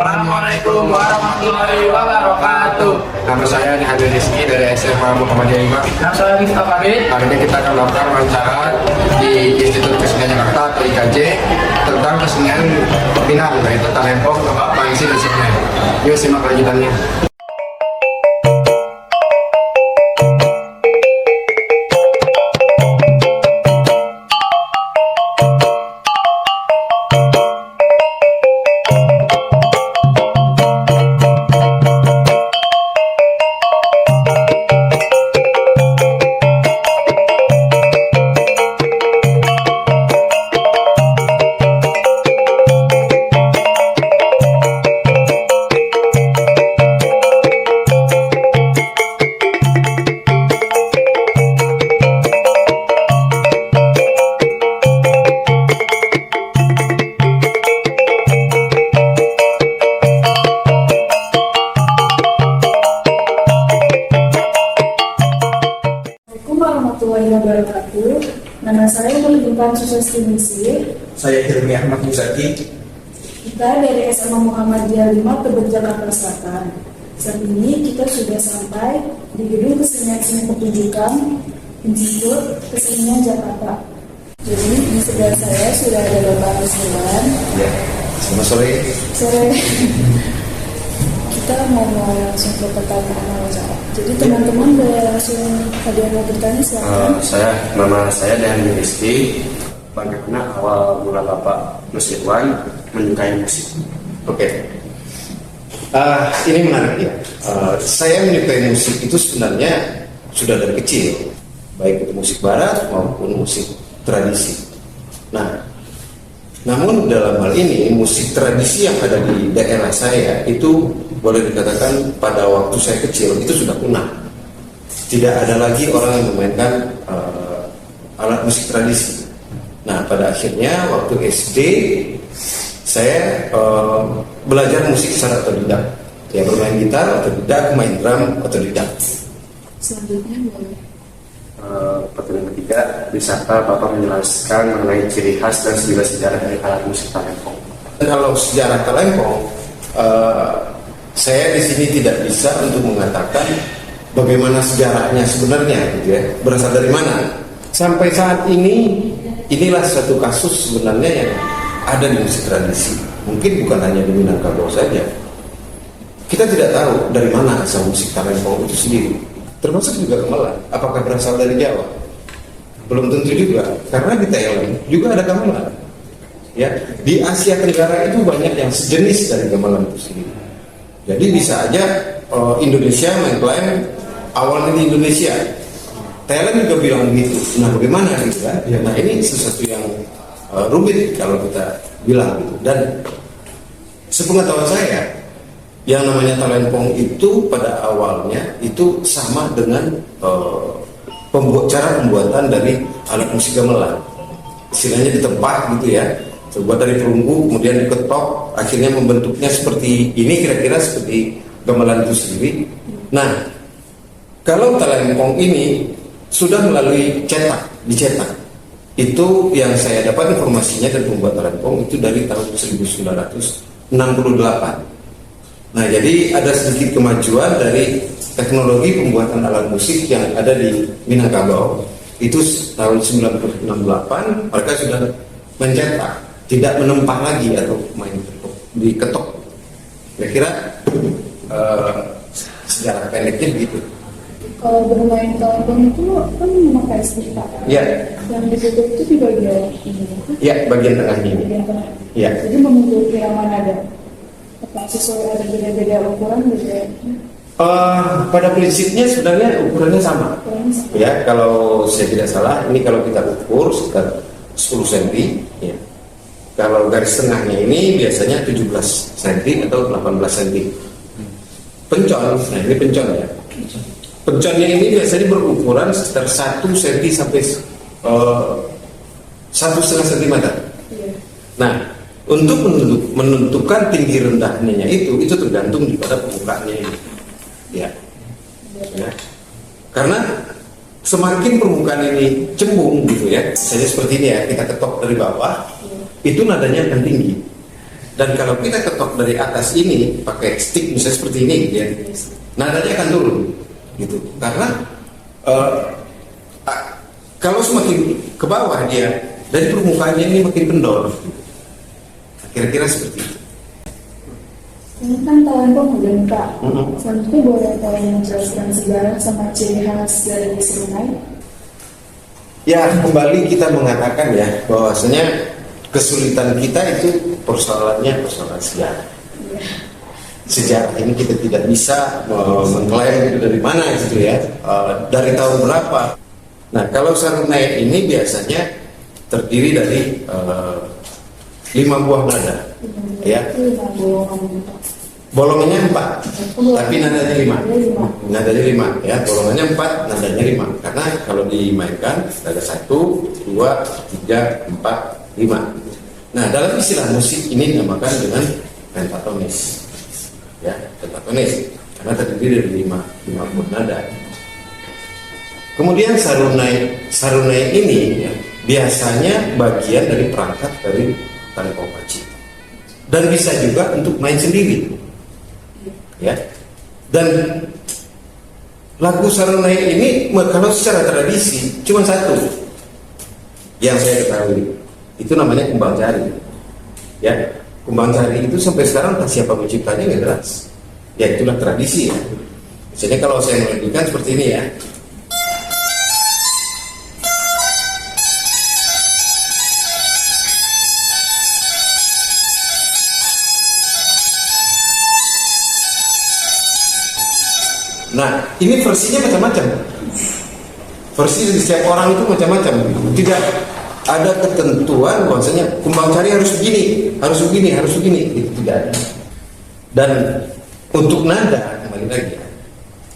Assalamualaikum warahmatullahi wabarakatuh. Nama saya Nihadi Rizky dari SMA Muhammadiyah 5. Nama saya Miftah Farid. Hari ini kita akan melakukan wawancara di Institut Kesenian Jakarta atau IKJ tentang kesenian Minang, yaitu talempong, pangisi, dan segmen. Yuk simak lanjutannya. Warahmatullahi wabarakatuh. Nama saya Nurudin Susesti Ningsih. Saya Hilmi Ahmad Muzaki. Kita dari SMA Muhammadiyah 5 Tebet Jakarta Selatan. Saat ini kita sudah sampai di Gedung Kesenian Seni Pertunjukan Institut Kesenian Jakarta. Jadi di sebelah saya sudah ada Bapak Ruslan. Ya, selamat sore. Sore. Kita mau langsung ke pertanyaan wawancara. Jadi teman-teman boleh langsung ada yang mau bertanya, silakan. Nama saya Nihadi Rizky. Bagaimana awal mula Bapak Nusirwan menyukai musik? Oke. Ini menarik ya. Saya menyukai musik itu sebenarnya sudah dari kecil, baik itu musik barat maupun musik tradisi. Nah, namun dalam hal ini musik tradisi yang ada di daerah saya itu boleh dikatakan pada waktu saya kecil itu sudah punah. Tidak ada lagi orang yang memainkan alat musik tradisi. Nah, pada akhirnya waktu SD saya belajar musik secara otodidak. Ya, bermain gitar otodidak, main drum otodidak. Selanjutnya boleh. Pertanyaan ketiga, bisakah Bapak menjelaskan mengenai ciri khas dan juga sejarah dari alat musik talempong? Kalau sejarah talempong, saya di sini tidak bisa untuk mengatakan bagaimana sejarahnya sebenarnya, gitu ya. Berasal dari mana? Sampai saat ini, inilah satu kasus sebenarnya yang ada di musik tradisi. Mungkin bukan hanya di Minangkabau saja. Kita tidak tahu dari mana asal musik talempong itu sendiri. Termasuk juga gamelan. Apakah berasal dari Jawa? Belum tentu juga, karena di Thailand juga ada gamelan. Ya, di Asia Tenggara itu banyak yang sejenis dari gamelan itu sendiri. Jadi bisa aja Indonesia mengklaim awalnya di Indonesia. Thailand juga bilang begitu. Nah, bagaimana gitu kan? Ya, nah, ini sesuatu yang rumit kalau kita bilang gitu. Dan sepengetahuan saya, yang namanya talempong itu pada awalnya itu sama dengan cara pembuatan dari alat musik gamelan. Istilahnya ditebak gitu ya, terbuat dari perunggu, kemudian diketok, akhirnya membentuknya seperti ini, kira-kira seperti gamelan itu sendiri. Nah, kalau talempong ini sudah melalui dicetak. Itu yang saya dapat informasinya dan pembuat talempong itu dari tahun 1968. Nah, jadi ada sedikit kemajuan dari teknologi pembuatan alat musik yang ada di Minangkabau. Itu tahun 1968 mereka sudah mencetak, tidak menempah lagi atau main diketok. Kira-kira sejarah pendeknya begitu. Kalau bermain talempong itu kan memakai setrika. Ya. Yang ditutup itu di bagian ini. Ya, bagian tengahnya ini. Bagian tengah. Ya. Jadi membentuk yang mana ada? Apa sesuai ada beda-beda ukuran gitu? Pada prinsipnya sebenarnya ukurannya sama. Ya, kalau saya tidak salah, ini kalau kita ukur sekitar 10 cm. Ya. Kalau garis tengahnya ini biasanya 17 cm atau 18 cm. Pencon, nah ini pencon ya. Penconnya ini biasanya berukuran sekitar 1 cm sampai 1,5 cm. Nah, untuk menentukan tinggi rendahnya itu tergantung pada permukaannya ini. Ya. Karena semakin permukaan ini cembung gitu ya, misalnya seperti ini ya, kita ketok dari bawah, itu nadanya akan tinggi. Dan kalau kita ketok dari atas ini pakai stick misalnya seperti ini, ya, nadanya akan turun, gitu. Karena kalau semakin ke bawah dia dari permukaannya ini makin kendor, kira-kira seperti itu. Ini kan talempong udah nih Pak. Selanjutnya boleh tolong menjelaskan sejarah sama ciri khas dari serunai? Ya, kembali kita mengatakan ya bahwasanya kesulitan kita itu persoalannya persoalan sejarah. Sejarah ini kita tidak bisa mengklaim itu dari mana gitu ya, dari tahun berapa. Nah, kalau sarunai ini biasanya terdiri dari 5 buah nada, ya. Bolongannya 4, tapi nadanya 5. Nadanya 5, ya. Bolongannya 4, nadanya 5. Karena kalau dimainkan ada 1, 2, 3, 4, 5. Nah, dalam istilah musik ini dinamakan dengan pentatonis, ya, pentatonis. Karena terdiri dari 5 buah nada. Kemudian sarunai ini ya, biasanya bagian dari perangkat dari talempong paci. Dan bisa juga untuk main sendiri, ya. Dan lagu sarunai ini kalau secara tradisi cuma satu yang saya ketahui, itu namanya Kumbang Cari, ya. Kumbang Cari itu sampai sekarang entah siapa menciptanya nggak jelas, ya. Itulah tradisi, ya. Misalnya kalau saya melodikan seperti ini, ya. Nah, ini versinya macam-macam. Versi dari setiap orang itu macam-macam. Tidak ada ketentuan bahwasanya Kumbang Cari harus begini, harus begini, harus begini. Itu tidak ada. Dan untuk nada, kembali lagi,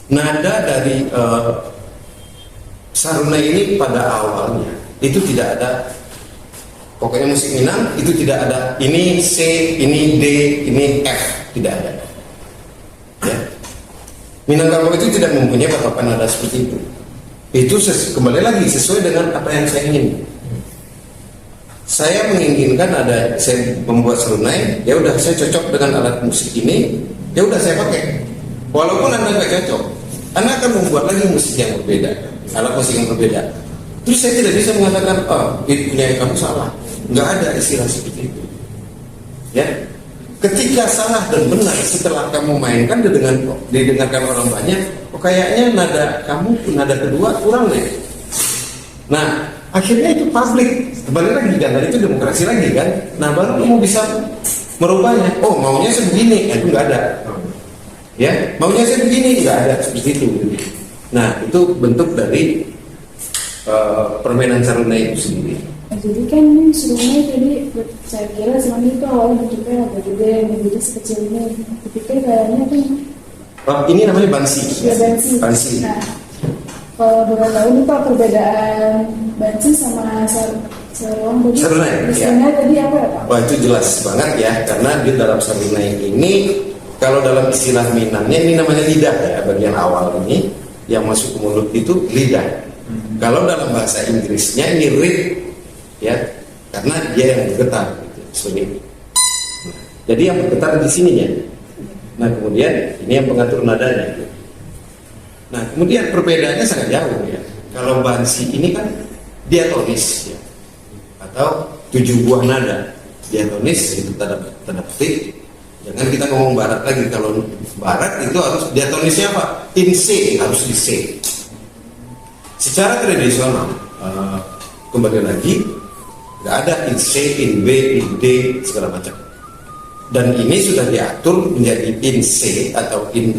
nada dari sarunai ini pada awalnya itu tidak ada. Pokoknya musik Minang itu tidak ada ini C, ini D, ini F, tidak ada. Ya. Minangkabau itu tidak mempunyai patokan nada seperti itu. Itu kembali lagi sesuai dengan apa yang saya ingin. Saya menginginkan saya membuat serunai, ya udah saya cocok dengan alat musik ini, ya udah saya pakai. Walaupun Anda nggak cocok, Anda akan membuat lagi musik yang berbeda, alat musik yang berbeda. Terus saya tidak bisa mengatakan, itu punya kamu salah. Nggak ada istilah seperti itu. Ya. Ketika salah dan benar setelah kamu mainkan didengarkan orang banyak, kayaknya nada kamu nada kedua kurang deh. Nah, akhirnya itu publik, kembali lagi kan, itu demokrasi lagi kan. Nah, baru kamu bisa merubahnya. Oh, maunya sebegini, itu nggak ada. Ya, maunya sebegini, nggak ada seperti itu. Nah, itu bentuk dari permainan sarunai itu sendiri. Jadi kan ini serunai tadi saya kira selama itu awalnya bentuknya agak gede, begitu sekecil ini. Kupikir kayaknya kan Ini namanya bansi. ya bansi. Bansi. Nah, kalau boleh tahu nih Pak perbedaan bansi sama sarung tadi? Sarunai, Istilahnya tadi apa ya Pak? Wah, itu jelas banget ya, karena di dalam sarunai ini, kalau dalam istilah Minangnya ini namanya lidah ya, bagian awal ini yang masuk ke mulut itu lidah. Kalau dalam bahasa Inggrisnya ini rib, ya, karena dia yang bergetar gitu, sulit. Jadi yang bergetar di sininya. Nah, kemudian ini yang pengatur nadanya. Nah, kemudian perbedaannya sangat jauh ya. Kalau bansi ini kan diatonis ya, atau 7 buah nada. Diatonis itu tanda petik. Jangan kita ngomong barat lagi. Kalau barat itu harus diatonisnya apa? In C, harus di C. Secara tradisional, kembali lagi, nggak ada in C, in B, in D, segala macam. Dan ini sudah diatur menjadi in C atau in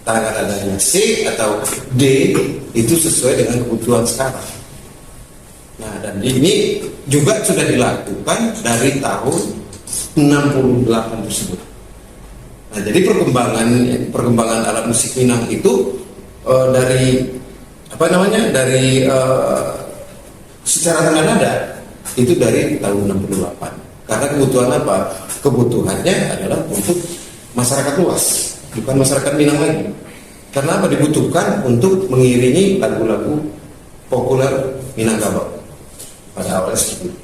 tanda-tandanya C atau D, itu sesuai dengan kebutuhan sekarang. Nah, dan ini juga sudah dilakukan dari tahun 68 tersebut. Nah, jadi perkembangan alat musik Minang itu dari secara tengah nada itu dari tahun 68. Karena kebutuhan apa? Kebutuhannya adalah untuk masyarakat luas, bukan masyarakat Minang lagi. Karena apa? Dibutuhkan untuk mengiringi lagu-lagu populer Minangkabau pada awalnya seperti itu.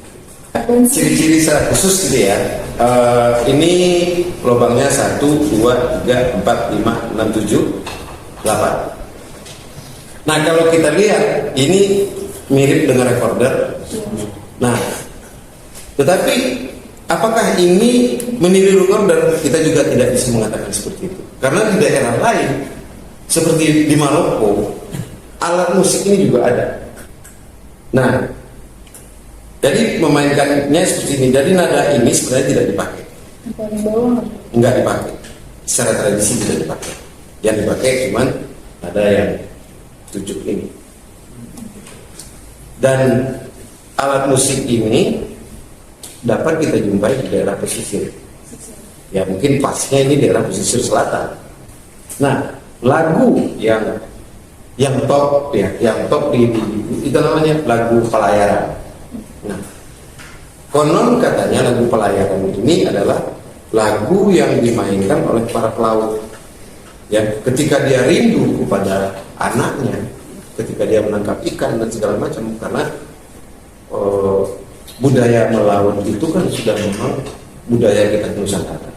ciri-ciri secara khusus gitu ya. Ini lubangnya 1, 2, 3, 4, 5, 6, 7, 8. Nah kalau kita lihat ini mirip dengan recorder. Nah, tetapi apakah ini meniru recorder? Kita juga tidak bisa mengatakan seperti itu. Karena di daerah lain seperti di Maluku, alat musik ini juga ada. Nah, jadi memainkannya seperti ini. Jadi nada ini sebenarnya tidak dipakai. Paling bawah Enggak dipakai. Secara tradisi tidak dipakai. Yang dipakai cuman nada yang 7 ini. Dan alat musik ini dapat kita jumpai di daerah pesisir. Ya mungkin pasnya ini daerah pesisir selatan. Nah, lagu yang top ya, yang top di itu namanya lagu pelayaran. Nah, konon katanya lagu pelayaran ini adalah lagu yang dimainkan oleh para pelaut. Ya, ketika dia rindu kepada anaknya, ketika dia menangkap ikan dan segala macam, karena budaya melaut itu kan sudah memang budaya kita Nusantara.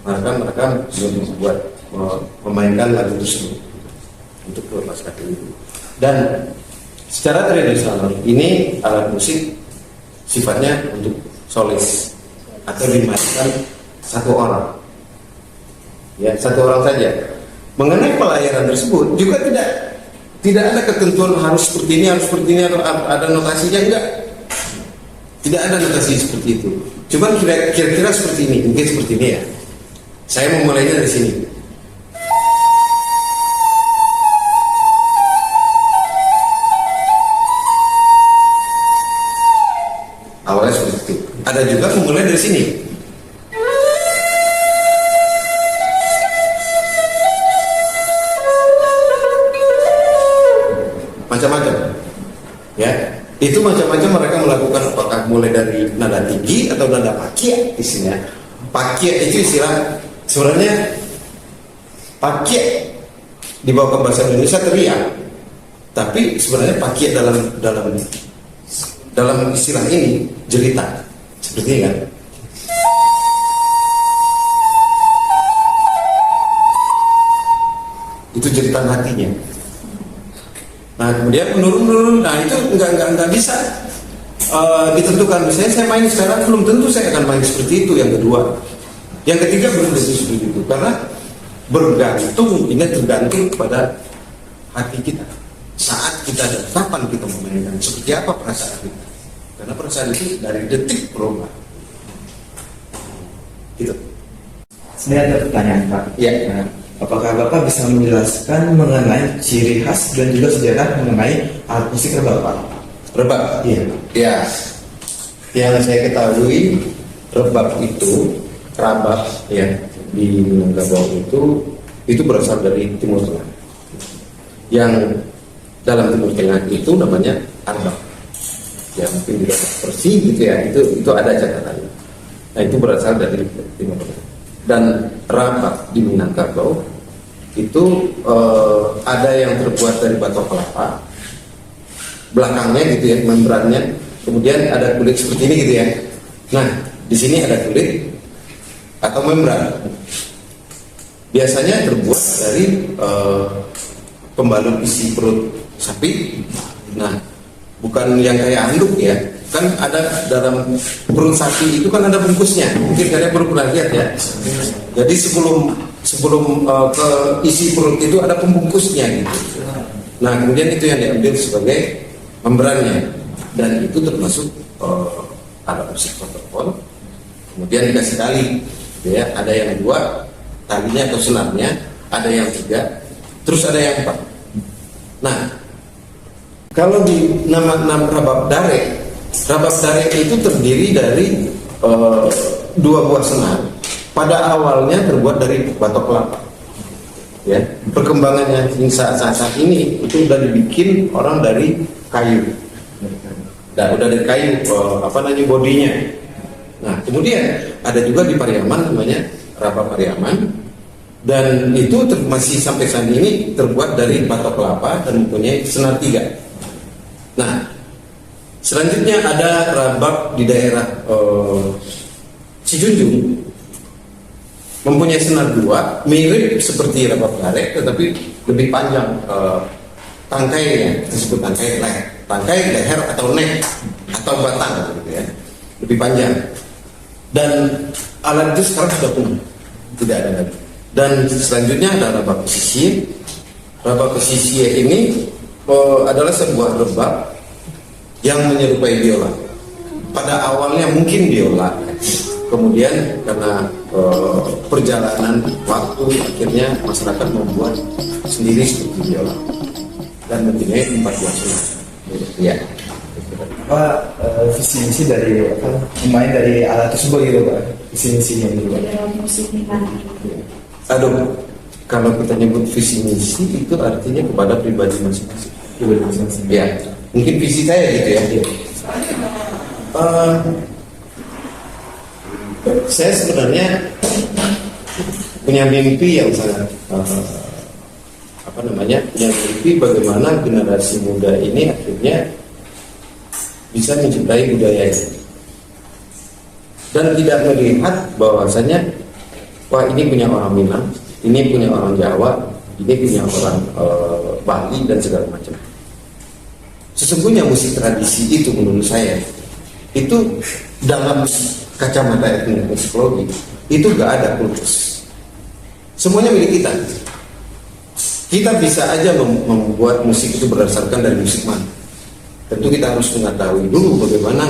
Mereka membuat memainkan lagu tersebut untuk melepaskan itu. Dan secara tradisional ini alat musik sifatnya untuk solis atau dimainkan satu orang, ya satu orang saja. Mengenai pelayaran tersebut juga tidak ada ketentuan harus seperti ini atau ada notasinya, enggak. Tidak ada notasi seperti itu. Cuman kira-kira seperti ini, mungkin seperti ini ya. Saya memulainya dari sini. Awalnya seperti itu. Ada juga memulai dari sini. Macam-macam. Ya, itu macam-macam mereka melakukan, apakah mulai dari nada tinggi atau nada pakia isinya. Pakia itu istilah sebenarnya pakia dibawa ke bahasa Indonesia teriak. Tapi sebenarnya pakia dalam istilah ini jelita. Seperti ini kan. Itu jeritan hatinya. Nah kemudian menurun, nah itu nggak bisa ditentukan. Misalnya saya main sekarang belum tentu saya akan main seperti itu. Yang kedua, yang ketiga belum tentu seperti itu, karena tergantung kepada hati kita. Saat kita dan kapan kita memainkan, seperti apa perasaan kita. Karena perasaan itu dari detik berubah. Gitu. Saya ada pertanyaan Pak. Ya. Nah, apakah Bapak bisa menjelaskan mengenai ciri khas dan juga sejarah mengenai alat musik rebab Pak? Rebab? Iya. Ya. Yang saya ketahui rebab itu, rabab ya di Minangkabau itu berasal dari Timur Tengah. Yang dalam Timur Tengah itu namanya arbab. Ya mungkin tidak persis gitu ya. Itu ada catatan. Nah itu berasal dari Timur Tengah. Dan rabab di Minangkabau itu ada yang terbuat dari batok kelapa, belakangnya gitu ya, membrannya, kemudian ada kulit seperti ini gitu ya. Nah di sini ada kulit atau membran, biasanya terbuat dari pembalut isi perut sapi. Nah bukan yang kayak anduk ya, kan ada dalam perut sapi itu kan ada bungkusnya, mungkin kalian baru pernah lihat ya. Jadi sebelum ke isi perut itu ada pembungkusnya gitu. Nah kemudian itu yang diambil sebagai membrannya, dan itu termasuk alat musik protokol. Kemudian dikasih tali, gitu ya. Ada yang 2 talinya atau senarnya, ada yang 3, terus ada yang 4. Nah kalau di nama rabab dare itu terdiri dari 2 buah senar. Pada awalnya terbuat dari batok kelapa. Ya, perkembangannya hingga saat ini itu sudah dibikin orang dari kayu. Dan udah dari kayu bodinya. Nah, kemudian ada juga di Pariaman namanya rabab Pariaman, dan itu masih sampai saat ini terbuat dari batok kelapa dan mempunyai senar 3. Nah, Selanjutnya ada rabab di daerah Sijunjung, mempunyai senar dua, mirip seperti rabab Garek, tetapi lebih panjang tangkainya, disebut tangkai leher atau nek atau batang gitu ya, lebih panjang. Dan alat itu sekarang sudah punah, tidak ada lagi. Dan selanjutnya ada rabab pesisir. Rabab pesisir ini adalah sebuah rebab yang menyerupai biola. Pada awalnya mungkin biola, kemudian karena perjalanan waktu akhirnya masyarakat membuat sendiri seperti biola dan mempunyai 4 buah senar. Ya. Apa visi misi dari pemain dari alat tersebut gitu Pak? Visi misinya gitu Pak? Dalam musik Minang. Aduh, kalau kita nyebut visi misi itu artinya kepada pribadi masing-masing. Ya, mungkin visi saya gitu ya. Saya sebenarnya punya mimpi yang sangat punya mimpi bagaimana generasi muda ini akhirnya bisa mencintai budaya ini dan tidak melihat bahwasanya wah ini punya orang Minang, ini punya orang Jawa, ini punya orang Bali dan segala macam. Sesungguhnya musik tradisi itu menurut saya itu dalam kacamata etnomusikologi itu gak ada kultus. Semuanya milik kita. Kita bisa aja membuat musik itu berdasarkan dari musik mana. Tentu kita harus mengetahui dulu bagaimana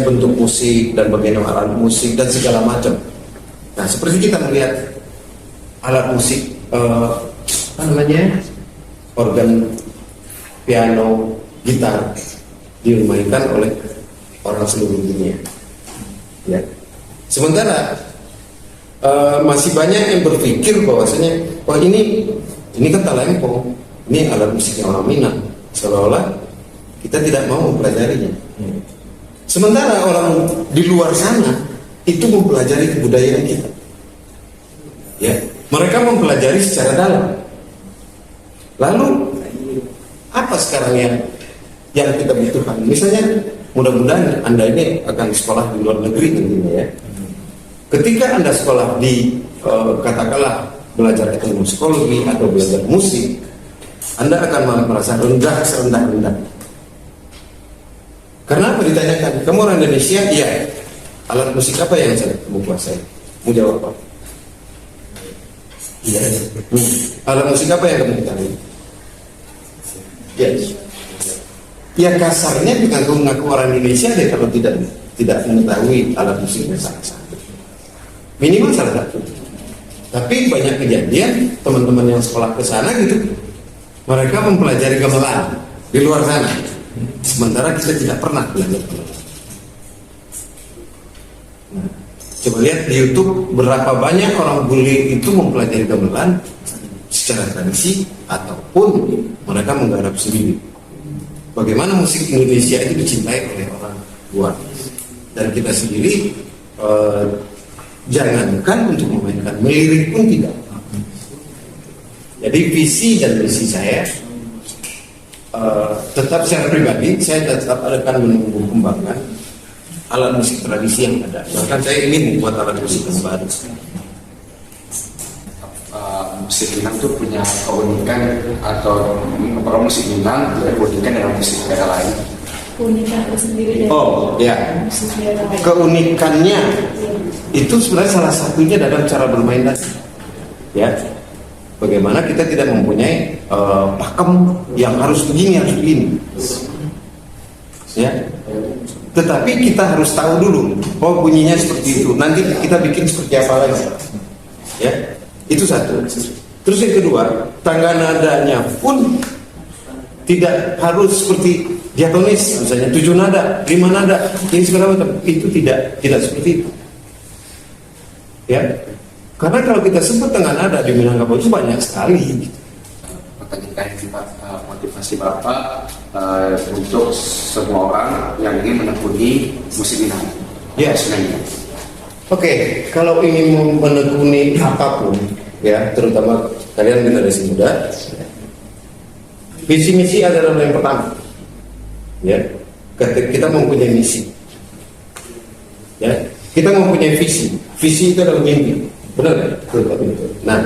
bentuk musik dan bagaimana alat musik dan segala macam. Nah, seperti kita melihat alat musik organ, piano, gitar dimainkan oleh orang seluruh dunia. Ya. Sementara masih banyak yang berpikir bahwasanya wah ini kan talempong, ini alat musiknya orang Minang, seolah-olah kita tidak mau mempelajarinya. Sementara orang di luar sana itu mempelajari kebudayaan kita. Ya, mereka mempelajari secara dalam. Lalu apa sekarang yang kita butuhkan? Misalnya mudah-mudahan Anda ini akan sekolah di luar negeri nantinya ya. Ketika Anda sekolah di katakanlah belajar etnomusikologi atau belajar musik, Anda akan merasa serendah-rendah. Karena apa ditanyakan? Kamu orang Indonesia? Iya. Alat musik apa yang kamu kuasai? Mau jawab apa? Iya. Alat musik apa yang kamu ketahui? Ya. Ya kasarnya mengaku orang Indonesia deh kalau tidak mengetahui alat musiknya salah satu. Minimal salah satu. Tapi banyak kejadian teman-teman yang sekolah ke sana gitu, mereka mempelajari gamelan di luar sana. Sementara kita tidak pernah belajar gamelan. Nah, coba lihat di YouTube berapa banyak orang bule itu mempelajari gamelan secara tradisi ataupun mereka menggarap sendiri. Bagaimana musik Indonesia itu dicintai oleh orang luar dan kita sendiri jangankan untuk memainkan, melirik pun tidak. Jadi visi dan misi saya tetap secara pribadi saya tetap akan menunggu kembangkan alat musik tradisi yang ada. Bahkan saya ingin membuat alat musik yang baru. Musik Minang itu punya keunikan atau apakah musik Minang keunikan dengan musik daerah lain? Keunikan tersendiri dari musik daerah lain. Keunikannya itu sebenarnya salah satunya dalam cara bermain tadi. Ya. Bagaimana kita tidak mempunyai pakem yang harus begini. Ya. Tetapi kita harus tahu dulu, oh bunyinya seperti itu. Nanti kita bikin seperti apa lagi. Ya. Itu satu. Terus yang kedua, tangga nadanya pun tidak harus seperti diatonis, misalnya 7 nada, 5 nada, ini segala macam. Itu tidak seperti itu. Ya. Karena kalau kita sebut tengah nada di Minangkabau itu banyak sekali. Motivasi Bapak untuk semua orang yang ingin menekuni musik Minang. Ya. Oke, kalau ingin menekuni apapun, ya, terutama kalian generasi muda, visi misi adalah yang pertama. ya, kita mempunyai misi, ya, kita mempunyai visi. Visi itu adalah mimpi, benar ya? Nah,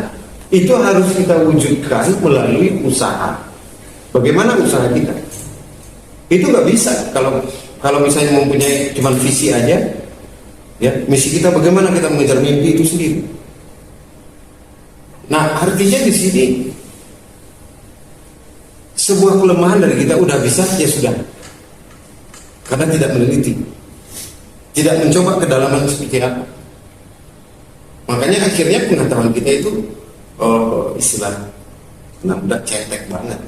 itu harus kita wujudkan melalui usaha. Bagaimana usaha kita? Itu nggak bisa kalau misalnya mempunyai cuma visi aja, ya. Misi kita bagaimana kita mengejar mimpi itu sendiri. Nah, artinya di sini sebuah kelemahan dari kita udah bisa ya sudah, karena tidak meneliti, tidak mencoba kedalaman seperti apa. Makanya akhirnya pengetahuan kita itu istilah udah cetek banget.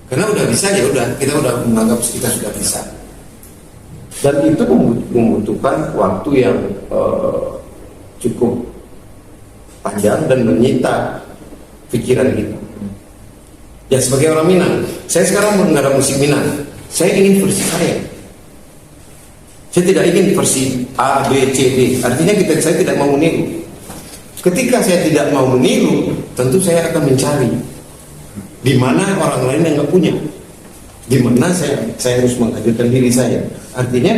Karena udah bisa ya udah, kita udah menganggap kita sudah bisa. Dan itu membutuhkan waktu yang cukup panjang dan menyita pikiran kita. Ya sebagai orang Minang, saya sekarang mendengar musik Minang, saya ingin versi saya. Saya tidak ingin versi A, B, C, D. Artinya saya tidak mau meniru. Ketika saya tidak mau meniru, tentu saya akan mencari di mana orang lain yang nggak punya. Di mana saya harus menghadirkan diri saya. Artinya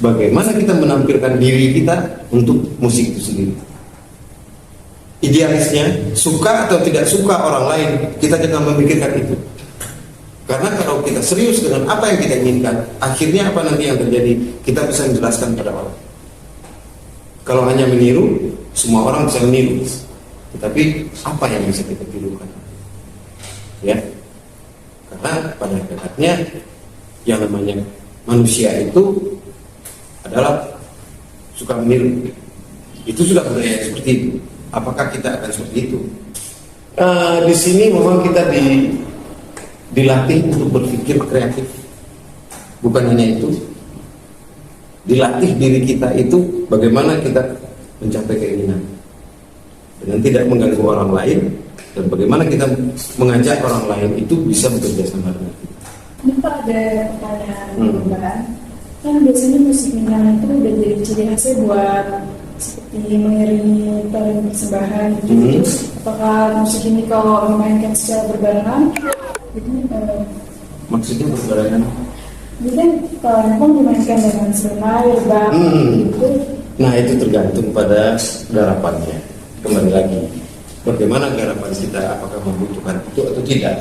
bagaimana kita menampilkan diri kita untuk musik itu sendiri. Idealisnya, suka atau tidak suka orang lain, kita jangan memikirkan itu. Karena kalau kita serius dengan apa yang kita inginkan, akhirnya apa nanti yang terjadi? Kita bisa menjelaskan pada orang. Kalau hanya meniru, semua orang bisa meniru. Tetapi apa yang bisa kita tirukan? Ya, karena pada hakikatnya yang namanya manusia itu adalah suka meniru. Itu sudah budaya seperti itu. Apakah kita akan seperti itu? Di sini memang kita dilatih untuk berpikir kreatif. Bukan hanya itu, dilatih diri kita itu bagaimana kita mencapai keinginan dengan tidak mengganggu orang lain, dan bagaimana kita mengajak orang lain itu bisa bekerja sama dengan kita. Ini Pak ada pertanyaan tambahan. Kan biasanya musik Minang itu udah jadi ciri khasnya buat seperti mengiringi tarian persembahan gitu. Apakah musik ini kalau memainkan secara berbarengan itu Maksudnya berbarengan? ini kan kalau dimainkan dengan senai, rebab gitu. Nah itu tergantung pada garapannya. Kembali lagi, bagaimana garapan kita, apakah membutuhkan itu atau tidak.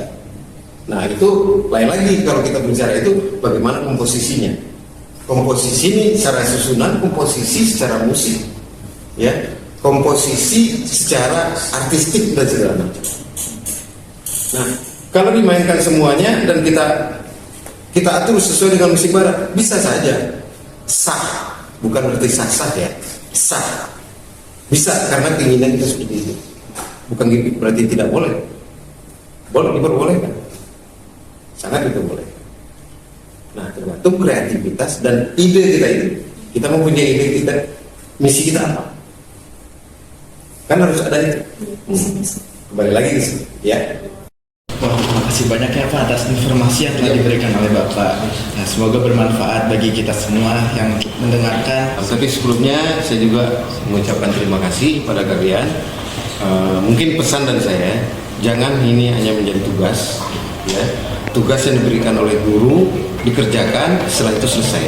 Nah itu lain lagi kalau kita bicara itu bagaimana komposisinya. Komposisi ini secara susunan, komposisi secara musik, ya, komposisi secara artistik dan segala macam. Nah kalau dimainkan semuanya dan kita atur sesuai dengan musik barat, bisa saja sah, bukan berarti sah ya, sah, bisa karena keinginan kita seperti itu. Bukan berarti tidak boleh, diperbolehkan, sangat diperbolehkan. Nah tergantung kreativitas dan ide kita itu. Kita mempunyai ide kita, misi kita apa? Kan harus ada itu. Kembali lagi ke sini, ya. Wah, terima kasih banyak ya Pak atas informasi yang telah diberikan oleh Bapak. Nah, semoga bermanfaat bagi kita semua yang mendengarkan. Tapi sebelumnya saya juga mengucapkan terima kasih pada kalian. Mungkin pesan dari saya, jangan ini hanya menjadi tugas, ya. Tugas yang diberikan oleh guru dikerjakan, setelah itu selesai.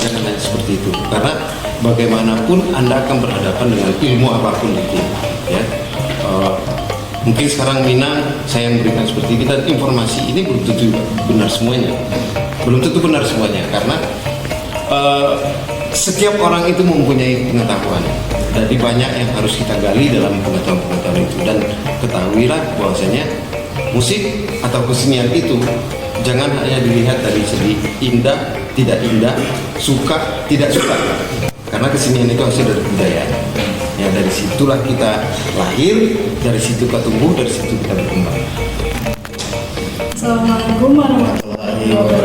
Jangan hanya seperti itu, karena bagaimanapun Anda akan berhadapan dengan ilmu apapun itu, ya. Mungkin sekarang Minang saya memberikan seperti ini dan informasi ini belum tentu benar semuanya, karena setiap orang itu mempunyai pengetahuan. Jadi banyak yang harus kita gali dalam pengetahuan itu, dan ketahuilah bahwasanya musik atau kesenian itu jangan hanya dilihat dari segi indah, tidak indah, suka, tidak suka, karena kesenian itu hasil dari budaya. Ya dari situlah kita lahir, dari situ kita tumbuh, dari situ kita berkembang. Assalamualaikum warahmatullahi wabarakatuh.